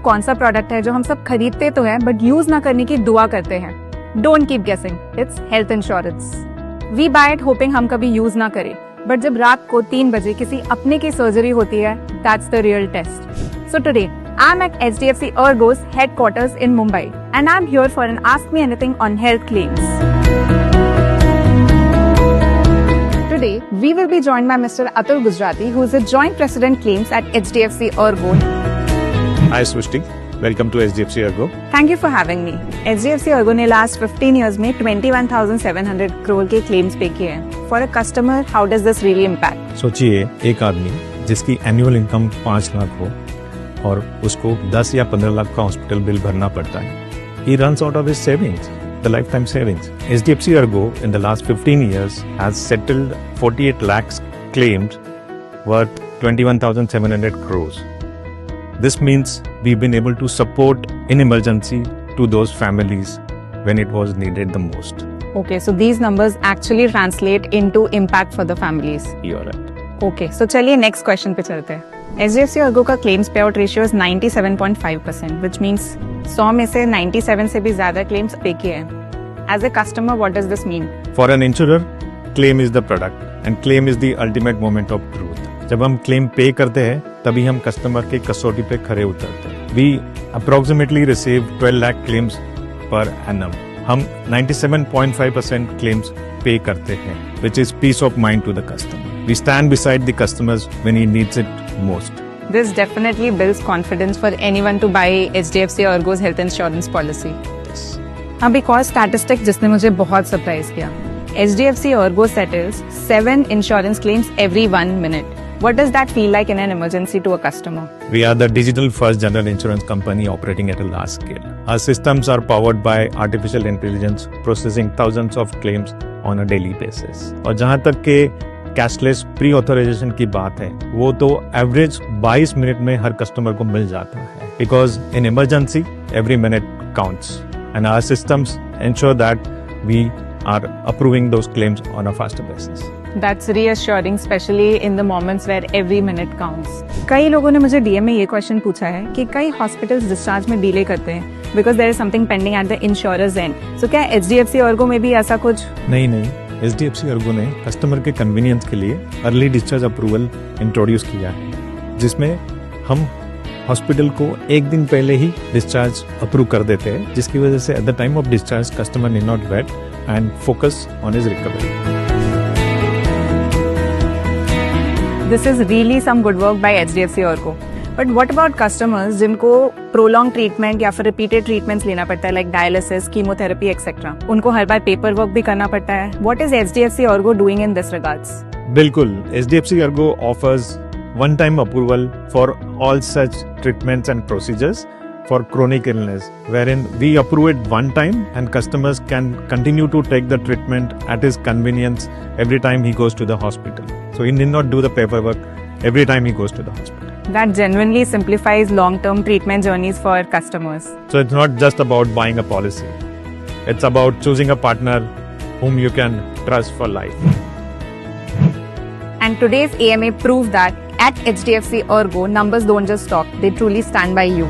कौन सा प्रोडक्ट है जो हम सब खरीदते तो हैं बट यूज ना करने की दुआ करते हैं? Don't keep guessing, it's health insurance. We buy it hoping हम कभी यूज ना करें, बट जब रात को 3 बजे किसी अपने की सर्जरी होती है, that's the real test. So today I am at HDFC ERGO's headquarters in Mumbai and I'm here for an Ask Me Anything on health claims. Today, we will be joined by Mr. Atul Gujrati, who is a Joint President Claims at HDFC ERGO. Hi Srushti, welcome to HDFC ERGO. Thank you for having me. HDFC ERGO ने last 15 years में 21,700 crore के claims पे किए हैं. For a customer, how does this really impact? सोचिए एक आदमी जिसकी एनुअल इनकम 5 लाख हो और उसको 10 या 15 लाख का हॉस्पिटल बिल भरना पड़ता है. He runs out of his savings, the lifetime savings. HDFC ERGO in the last 15 years has settled 48 lakhs claims worth 21,700 crores. This means we've been able to support in emergency to those families when it was needed the most. Okay, so these numbers actually translate into impact for the families. You're right. Okay, so चलिए next question पे चलते हैं. HDFC ERGO का claims payout ratio is 97.5%, which means 100 में से 97 से भी ज्यादा claims पे किए हैं. As a customer, what does this mean? For an insurer, claim is the product and claim is the ultimate moment of truth. जब हम claim pay करते हैं तभी हम कस्टमर के कसौटी पे खरे उतरते हैं. We approximately receive 12 lakh claims per annum. हम 97.5% claims pay करते हैं, which is peace of mind to the customer. We stand beside the customers when he needs it most. This definitely builds confidence for anyone to buy HDFC ERGO's health insurance policy. Yes. अब एक और statistic जिसने मुझे बहुत surprise किया. HDFC ERGO settles 7 insurance claims every 1 minute. What does that feel like in an emergency to a customer? We are the digital first general insurance company operating at a large scale. Our systems are powered by artificial intelligence, processing thousands of claims on a daily basis. और जहाँ तक के cashless pre authorisation की बात है, वो तो average 22 minute में हर कस्टमर को मिल जाता है. Because in emergency, every minute counts, and our systems ensure that we are approving those claims on a faster basis. That's reassuring, especially in the moments where every minute counts. कई लोगों ने मुझे DM में ये question पूछा है कि कई हॉस्पिटल्स डिस्चार्ज में डिले करते हैं because there is something pending at the insurer's end. So क्या HDFC ERGO में भी ऐसा कुछ? नहीं. HDFC ERGO ने कस्टमर के कन्वीनियंस के लिए अर्ली डिस्चार्ज अप्रूवल इंट्रोड्यूस किया है, जिसमें हम हॉस्पिटल को एक दिन पहले ही डिस्चार्ज अप्रूव कर देते हैं, जिसकी वजह से at the time of discharge customer need not wait and focus on his recovery. This is really some good work by HDFC ERGO. But what about customers जिनको prolonged treatment या फिर repeated treatments लेना पड़ता है like dialysis, chemotherapy, etc. उनको हर बार paper work भी करना पड़ता है. What is HDFC ERGO doing in this regards? बिल्कुल, HDFC ERGO offers one-time approval for all such treatments and procedures for chronic illness, wherein we approve it one time and customers can continue to take the treatment at his convenience every time he goes to the hospital. So he need not do the paperwork every time he goes to the hospital. That genuinely simplifies long-term treatment journeys for customers. So it's not just about buying a policy. It's about choosing a partner whom you can trust for life. And today's AMA proved that at HDFC ERGO, numbers don't just talk, they truly stand by you.